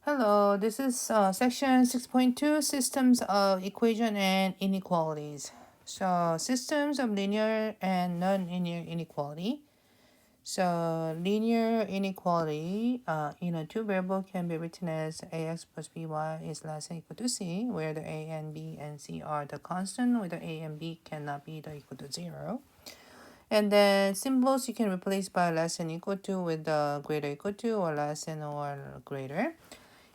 Hello, this is section 6.2 Systems of Equation and Inequalities. So, systems of linear and nonlinear inequality. So, linear inequality in a two variable can be written as ax plus by is less than or equal to c, where the a and b and c are the constant, where the a and b cannot be the equal to 0. And then symbols you can replace by less than or equal to with the greater or equal to or less than or greater.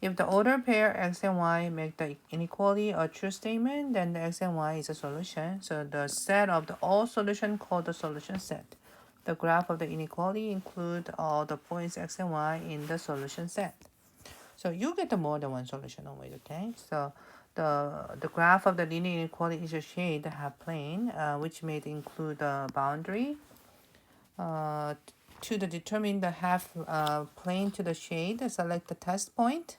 If the order pair x and y make the inequality a true statement, then the x and y is a solution. So the set of the all solution called the solution set. The graph of the inequality include all the points x and y in the solution set. So you get the more than one solution always, okay? So the graph of the linear inequality is a shade half plane, which may include the boundary. To determine the half plane to the shade, select the test point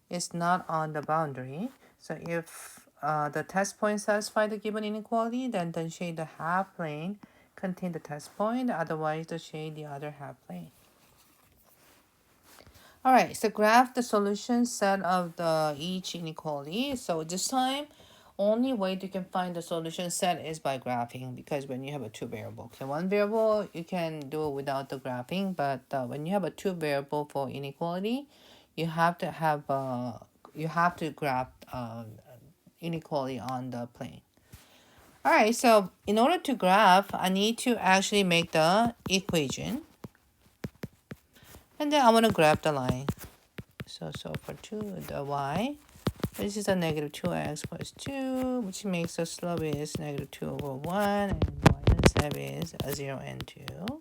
is not on the boundary. So if the test point satisfies the given inequality, then the shade the half plane contain the test point, otherwise the shade the other half plane. All right, so graph the solution set of the each inequality. So this time, only way you can find the solution set is by graphing, because when you have a two variable, okay, one variable you can do it without the graphing, but when you have a two variable for inequality, you have to graph inequality on the plane. All right, so in order to graph, I need to actually make the equation, and then I want to graph the line. So for 2, the y, this is a negative 2x plus 2, which makes the slope is negative 2 over 1, and y-intercept is 0 and 2.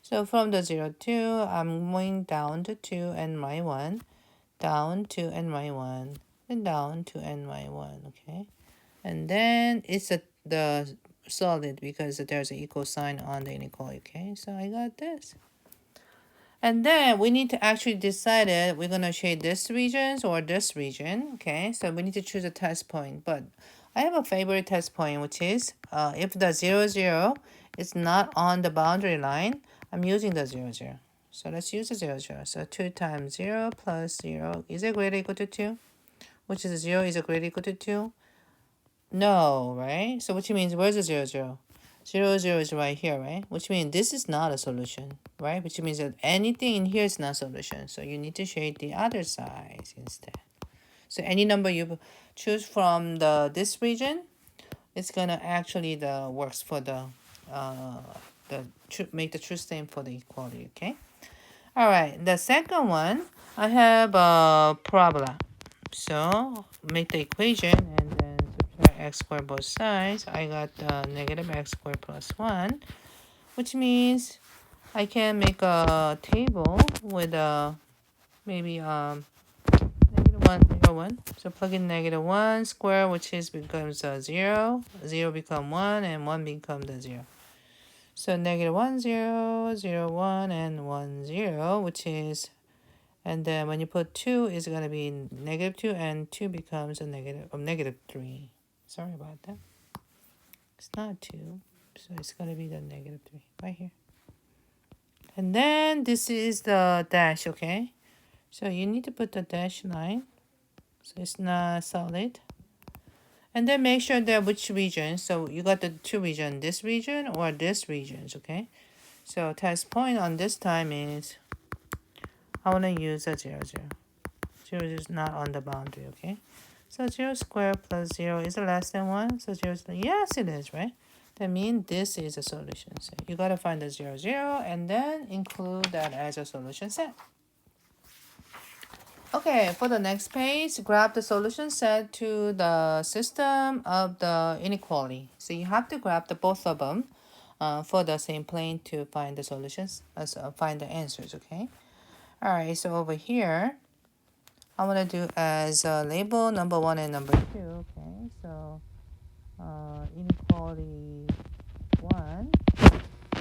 So from the 0, 2, I'm going down to 2 and my 1, down to and my 1, and down to and my 1, okay? And then it's the solid because there's an equal sign on the inequality, okay? So I got this. And then we need to actually decide it. We're going to shade this region or this region. Okay, so we need to choose a test point. But I have a favorite test point, which is if the 0, 0 is not on the boundary line, I'm using the 0, 0. So let's use the 0, 0. So 2 times 0 plus 0 is it greater or equal to 2? Which is 0 is it greater or equal to 2? No, right? So which means where's the 0, 0? 0, 0 is right here, right? Which means this is not a solution, right? Which means that anything in here is not a solution. So you need to shade the other side instead. So any number you choose from this region, it's gonna actually works for make the true statement for the equality, okay? All right, the second one, I have a parabola. So make the equation and then subtract x squared both sides. I got negative x squared plus 1, which means I can make a table with maybe negative 1, 0, 1. So plug in negative 1 square, which is becomes 0. 0 become 1, and 1 become the 0. So negative 1, 0, 0, 1, and 1, 0, which is, and then when you put 2, it's going to be negative 2, and 2 becomes a negative 3. Sorry about that. It's not 2, so it's going to be the negative 3 right here. And then this is the dash, okay? So you need to put the dash line, so it's not solid. And then make sure that which region. So you got the two region, this region or this regions, okay? So test point on this time is, I want to use a 0, 0. 0 is not on the boundary, okay? So 0 squared plus 0 is less than 1. So 0 is, yes, it is, right? That means this is a solution set. You got to find the 0, 0 and then include that as a solution set. Okay, for the next page, grab the solution set to the system of the inequality. So you have to grab the both of them for the same plane to find the solutions, find the answers, okay? All right, so over here, I want to do as label number 1 and number 2, okay? So inequality 1,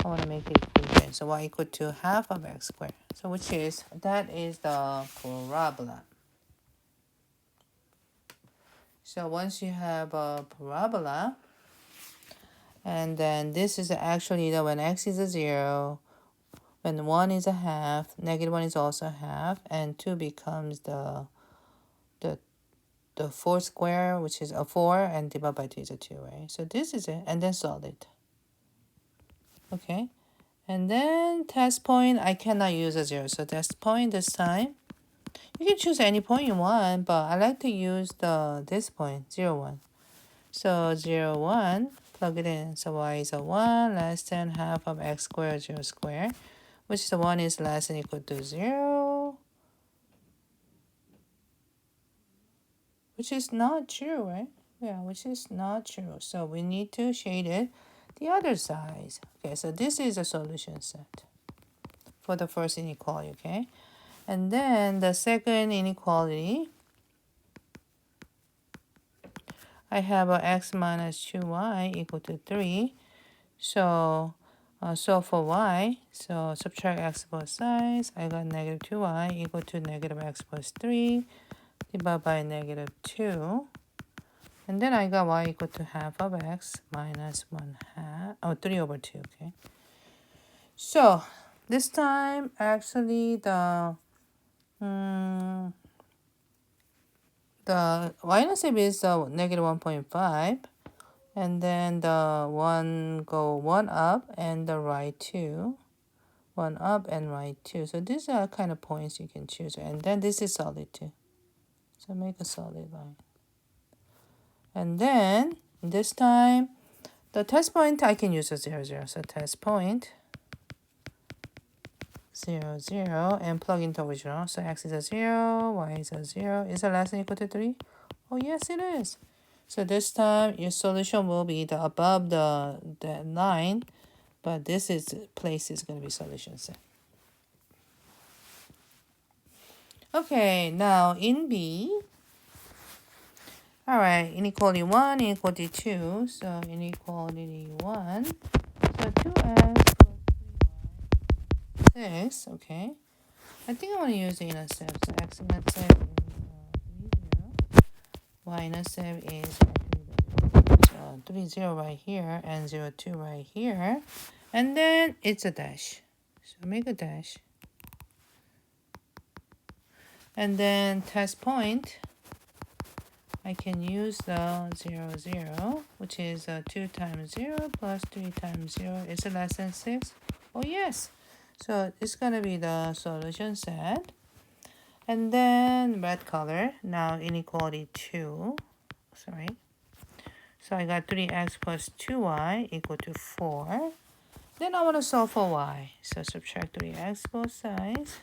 I want to make it equation. So y equal to half of x squared. So that is the parabola. So once you have a parabola, and then this is actually when x is a 0, When 1 is a half, negative 1 is also a half, and 2 becomes the 4 square, which is a 4, and divided by 2 is a 2, right? So this is it, and then solve it. Okay, and then test point, I cannot use a 0, so test point this time. You can choose any point you want, but I like to use this point, 0, 1. So 0, 1, plug it in. So y is a 1 less than half of x squared 0 squared, which is the 1 is less than or equal to 0, which is not true, right? Yeah, which is not true. So we need to shade it the other side. Okay, so this is a solution set for the first inequality, okay? And then the second inequality, I have a x minus 2y equal to 3. So for y, so subtract x both sides. I got negative 2y equal to negative x plus 3 divided by negative 2. And then I got y equal to half of x minus 3 over 2, okay? So this time, actually, the y-intercept is negative 1.5. And then the 1 go 1 up and the right 2. 1 up and right 2. So these are kind of points you can choose. And then this is solid too. So make a solid line. And then this time, the test point, I can use a 0, 0. So test point 0, 0, and plug into original. So x is a 0, y is a 0. Is it less than or equal to 3? Oh, yes, it is. So this time, your solution will be above the line, but this place is going to be solution set. Okay, now in B, all right, inequality 1, inequality 2. So inequality 1, so 2x plus 3y, 6, okay. I think I want to use the intercept. So x intercept is 3, 0. Y intercept is 3, 0 right here and 0, 2 right here. And then it's a dash. So make a dash. And then test point, I can use the 0, 0, which is 2 times 0 plus 3 times 0. Is it less than 6? Oh, yes. So it's going to be the solution set. And then red color, now inequality 2. Sorry. So I got 3x plus 2y equal to 4. Then I want to solve for y. So subtract 3x both sides.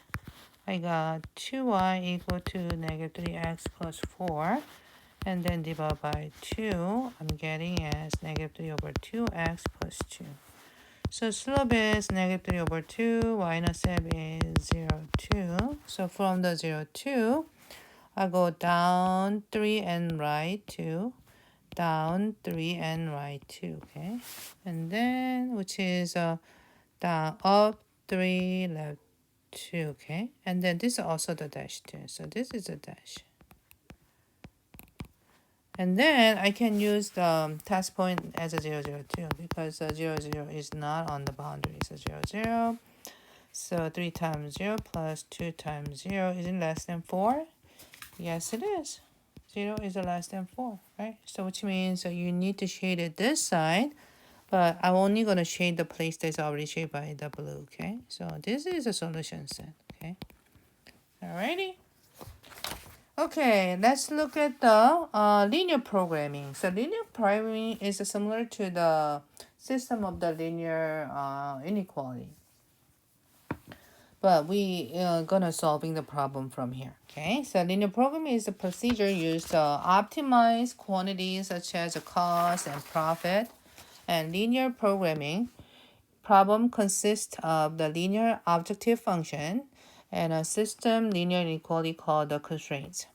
I got 2y equal to negative 3x plus 4. And then divide by 2, I'm getting as negative 3 over 2x plus 2. So slope is negative 3 over 2, y-intercept is 0, 2. So from the 0, 2, I go down 3 and right 2, down 3 and right 2, okay? And then, which is down, up 3, left 2, okay? And then this is also the dash 2, so this is a dash. And then I can use the test point as a 0, 0, 2 because 0, 0 is not on the boundary. So 0, 0. So 3 times 0 plus 2 times 0 isn't less than 4? Yes, it is. 0 is less than 4, right? So which means you need to shade it this side, but I'm only going to shade the place that's already shaded by the blue, okay? So this is a solution set, okay? Alrighty. Okay, let's look at the linear programming. So linear programming is similar to the system of the linear inequality. But we gonna solving the problem from here. Okay, so linear programming is a procedure used to optimize quantities such as cost and profit. And linear programming problem consists of the linear objective function and a system linear inequality called the constraints.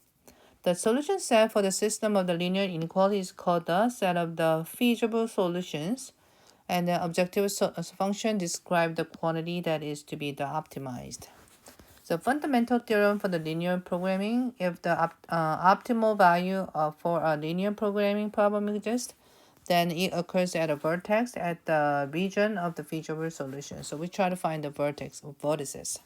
The solution set for the system of the linear inequality is called the set of the feasible solutions, and the objective function describes the quantity that is to be optimized. The fundamental theorem for the linear programming, if the optimal value for a linear programming problem exists, then it occurs at a vertex at the region of the feasible solution. So we try to find the vertices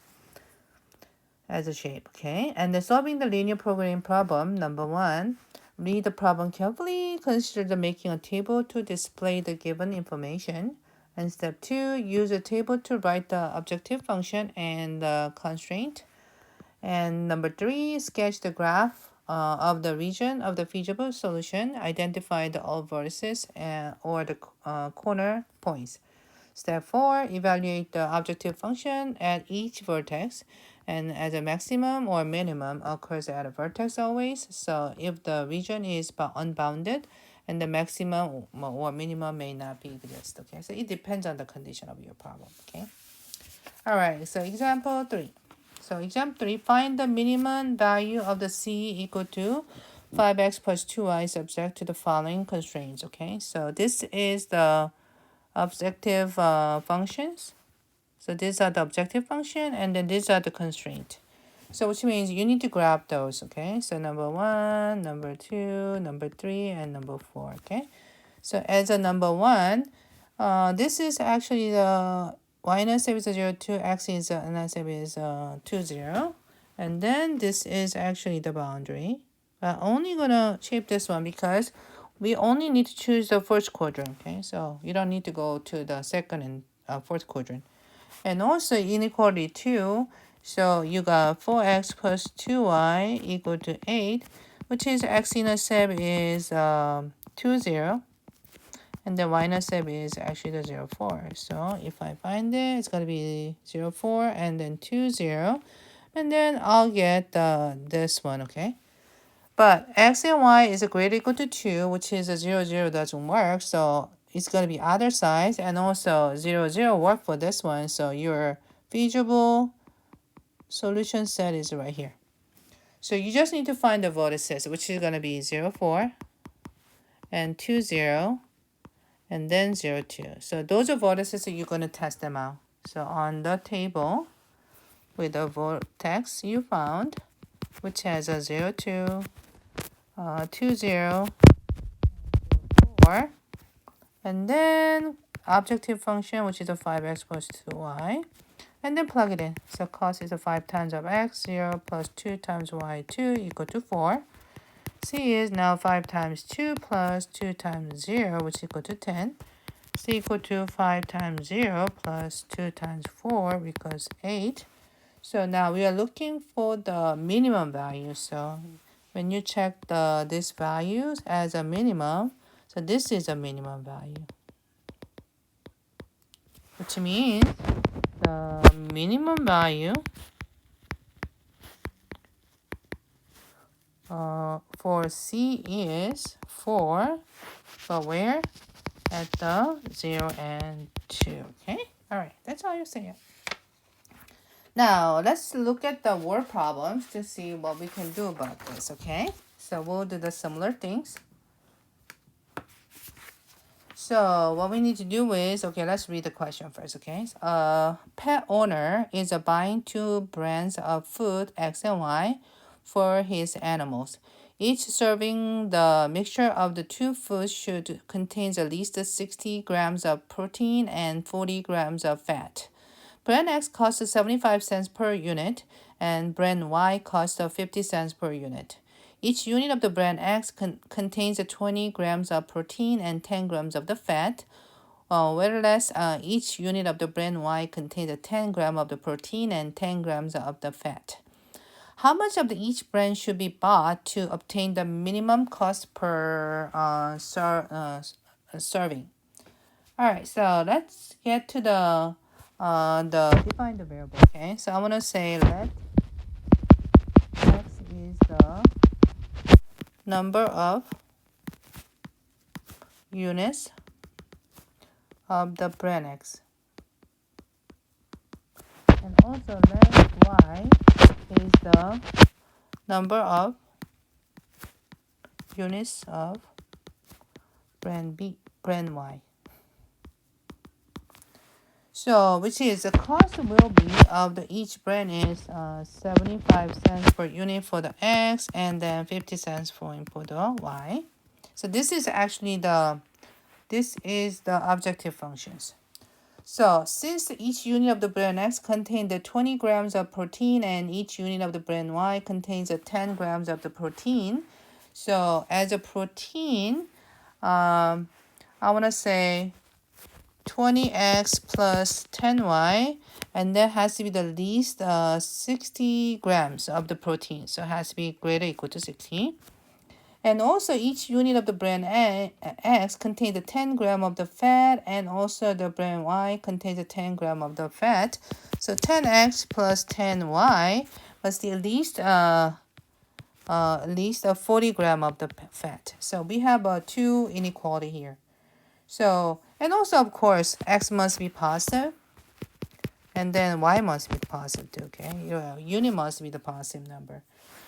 as a shape, okay? And then solving the linear programming problem, number 1, read the problem carefully, consider the making a table to display the given information. And step 2, use a table to write the objective function and the constraint. And number 3, sketch the graph of the region of the feasible solution. Identify the all vertices or the corner points. Step 4, evaluate the objective function at each vertex. And as a maximum or minimum occurs at a vertex always. So if the region is unbounded, and the maximum or minimum may not be exist. Okay, so it depends on the condition of your problem. Okay. All right. So example 3. So example 3, find the minimum value of the c equal to 5x plus 2y subject to the following constraints. Okay. So this is the objective functions. So these are the objective function, and then these are the constraint. So which means you need to grab those, okay? So number 1, number 2, number 3, and number 4, okay? So as a number 1, this is actually the y intercept is 0, 2, x is intercept is 2, 0. And then this is actually the boundary. I'm only gonna shape this one because we only need to choose the first quadrant, okay? So you don't need to go to the second and fourth quadrant. And also inequality 2, so you got 4x plus 2y equal to 8, which is x-intercept is 2, 0. And the y-intercept is actually the 0, 4. So if I find it, it's going to be 0, 4 and then 2, 0. And then I'll get this one, okay? But x and y is greater or equal to 2, which is a 0, 0 doesn't work. So it's going to be other sides, and also 0, 0 work for this one. So your feasible solution set is right here. So you just need to find the vertices, which is going to be 0, 4 and 2, 0 and then 0, 2. So those are vertices that you're going to test them out. So on the table with the vertex you found, which has a 0, 2, 2, 0, 4, and then objective function, which is a 5x plus 2y, and then plug it in. So cos is a 5 times of x, 0 plus 2 times y, 2 equal to 4. C is now 5 times 2 plus 2 times 0, which is equal to 10. C equal to 5 times 0 plus 2 times 4 equals 8. So now we are looking for the minimum value. So when you check these values as a minimum, so this is a minimum value, which means the minimum value for C is 4, but where? At the 0 and 2, okay? All right, that's all you say. Now, let's look at the word problems to see what we can do about this, okay? So we'll do the similar things. So what we need to do is, okay, let's read the question first, okay? A pet owner is buying 2 brands of food, X and Y, for his animals. Each serving the mixture of the 2 foods should contain at least 60 grams of protein and 40 grams of fat. Brand X costs 75 cents per unit, and brand Y costs 50 cents per unit. Each unit of the brand X contains 20 grams of protein and 10 grams of the fat, whereas each unit of the brand Y contains 10 grams of the protein and 10 grams of the fat. How much of each brand should be bought to obtain the minimum cost per serving? All right, so let's get to the define the variable. Okay, so I want to say let x is the number of units of the brand X, and also let y is the number of units of brand Y. So, which is the cost will be of the each brand is 75 cents per unit for the X, and then 50 cents for the Y. So this is actually the This is the objective functions. So since each unit of the brand X contains the 20 grams of protein and each unit of the brand Y contains the 10 grams of the protein, so as a protein, I want to say 20x plus 10y, and that has to be the least 60 grams of the protein. So it has to be greater or equal to 60. And also each unit of the brand X contains the 10 gram of the fat, and also the brand Y contains the 10 gram of the fat. So 10x plus 10y must be at least 40 gram of the fat. So we have two inequality here. So, and also of course X must be positive, and then Y must be positive too, okay? Your unit must be the positive number.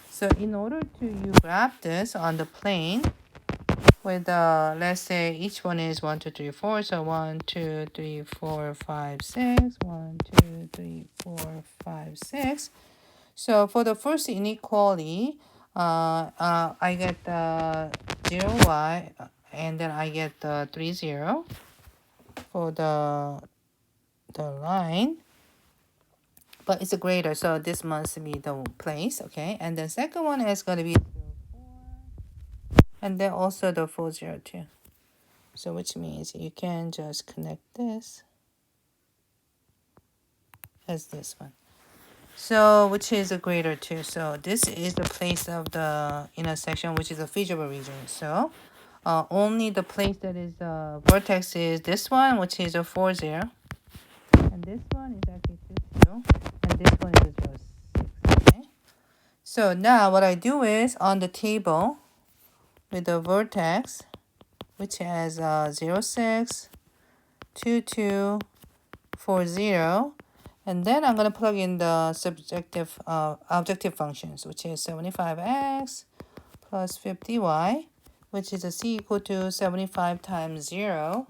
So in order to you graph this on the plane with let's say each one is 1, 2, 3, 4. So 1, 2, 3, 4, 5, 6. 1, 2, 3, 4, 5, 6. So for the first inequality, I get the 0y, and then I get the 3, 0 for the line. But it's a greater, so this must be the place, okay? And the second one is going to be 0, 4, and then also the 4, 0, 2. So which means you can just connect this as this one. So which is a greater 2. So this is the place of the intersection, which is a feasible region. So only the place that is vertex is this one, which is a 4, 0. And this one is actually 2, 2. And this one is a 0, 6. Okay. So now what I do is on the table with the vertex, which has 0, 6, 2, 2, 4, 0. And then I'm going to plug in the subjective objective functions, which is 75x plus 50y, which is a c equal to 75 times 0,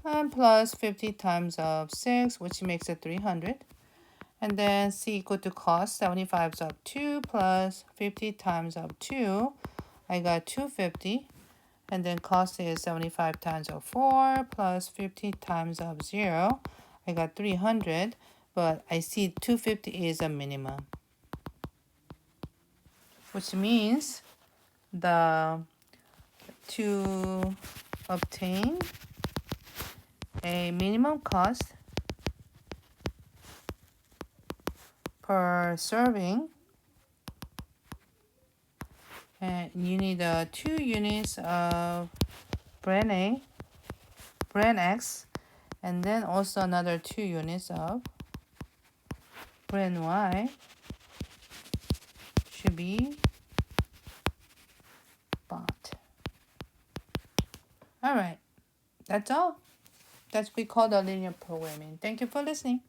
and plus 50 times of 6, which makes it 300. And then c equal to cos 75 of 2 plus 50 times of 2. I got 250. And then cos is 75 times of 4 plus 50 times of 0. I got 300, but I see 250 is a minimum, which means to obtain a minimum cost per serving, and you need 2 units of brand A, brand X, and then also another 2 units of brand Y should be bought. All right, that's all. That's what we call the linear programming. Thank you for listening.